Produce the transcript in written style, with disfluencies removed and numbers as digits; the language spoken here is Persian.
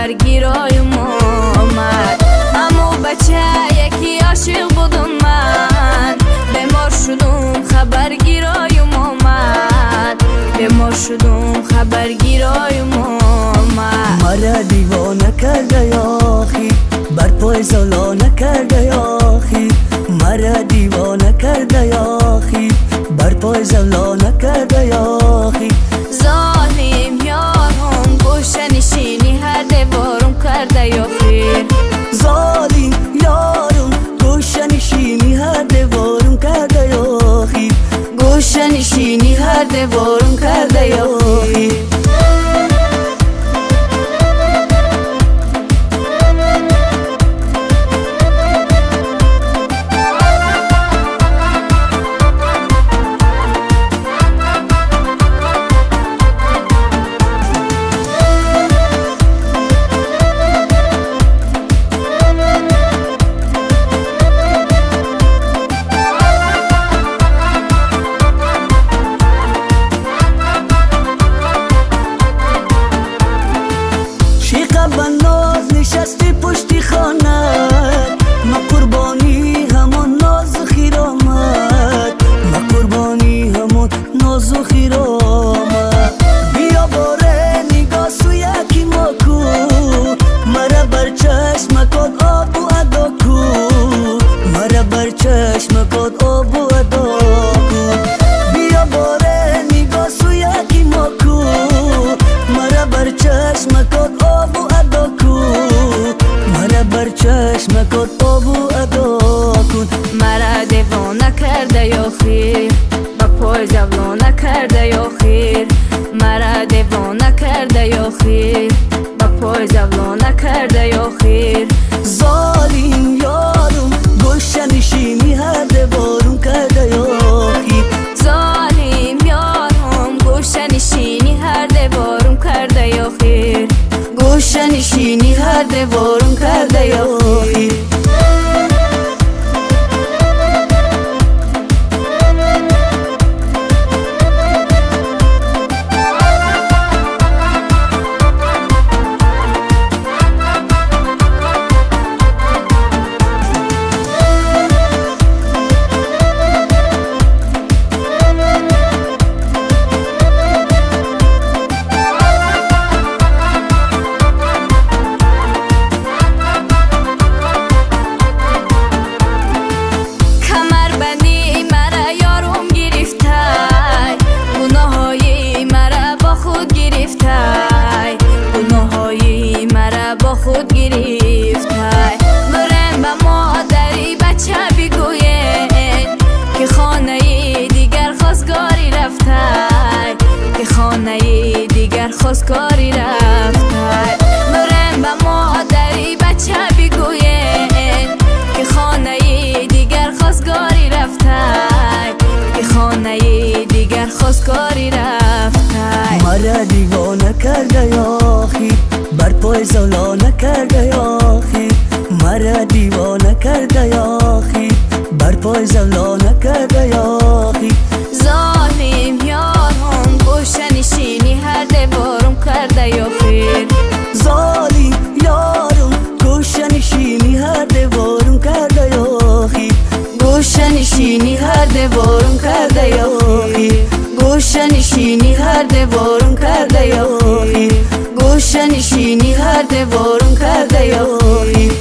خبرگیرایم آمد. همو بچه یکی عاشق بودم من، بیمار شدم خبرگیرایم آمد، بیمار شدم خبرگیرایم آمد. مرا دیوانه کرده یاخی، بر پای زلانه کرده یاخی. مرا دیوانه کرده یاخی، بر پای زلانه کرده یاخی. ظالم یارم گوشه نشینی هر دیوارم کرده یاخی. ظالم یارم گوشه نشینی هر دیوارم کرده یاخی. گوشه نشینی هر دیوارم کرده یاخی. ناز نشستی پشتی خانت، ما قربانی همون ناز و خیرامت، ما قربانی همون ناز و خیرامت. بیا باره نگاه سو یکی ما کو، مرا بر چشم کد آب و ادا کو، مرا بر چشم کد آب و ادا کو. بیا باره نگاه سو یکی ما کو، مرا بر چشم کد آب و ادا کو، مرا بر چشم کد آب و ادا کن. مرا دیوانه کرده یا خیر، با پای زولانه کرده یا خیر. مرا دیوانه کرده یا خیر، با پای زولانه کرده یا خیر. ظالم یارم گوشه نشینی هر دیوارم کرده یا خیر. ظالم یارم گوشه نشینی هر دیوارم کرده یا خیر. گوشه نشینی هر دیوارم کرده یا خیر. خود گرفتای برن با مادری بچه بگوین که خانه دیگر خواستگاری رفتای، که خانه دیگر خواستگاری رفتای. برن با مادری بچه بگوین که خانه دیگر خواستگاری رفتای، که خانه دیگر خواستگاری رفتای. مرا دیوانه کرده یاخی، بر پای زولانه کرده یاخی. مرا دیوانه کرده یاخی، بر پای زولانه کرده یاخی. ظالم یارم گوشه نشینی هر دیوارم کرده یا خیر. ظالم یارم گوشه نشینی هر دیوارم کرده یاخی. گوشه نشینی هر دیوارم کرده یا خیر. گوشه نشینی هر دیوارم کرده یا خیر. گوشه نشینی هر دیوارم کرده یا خیر.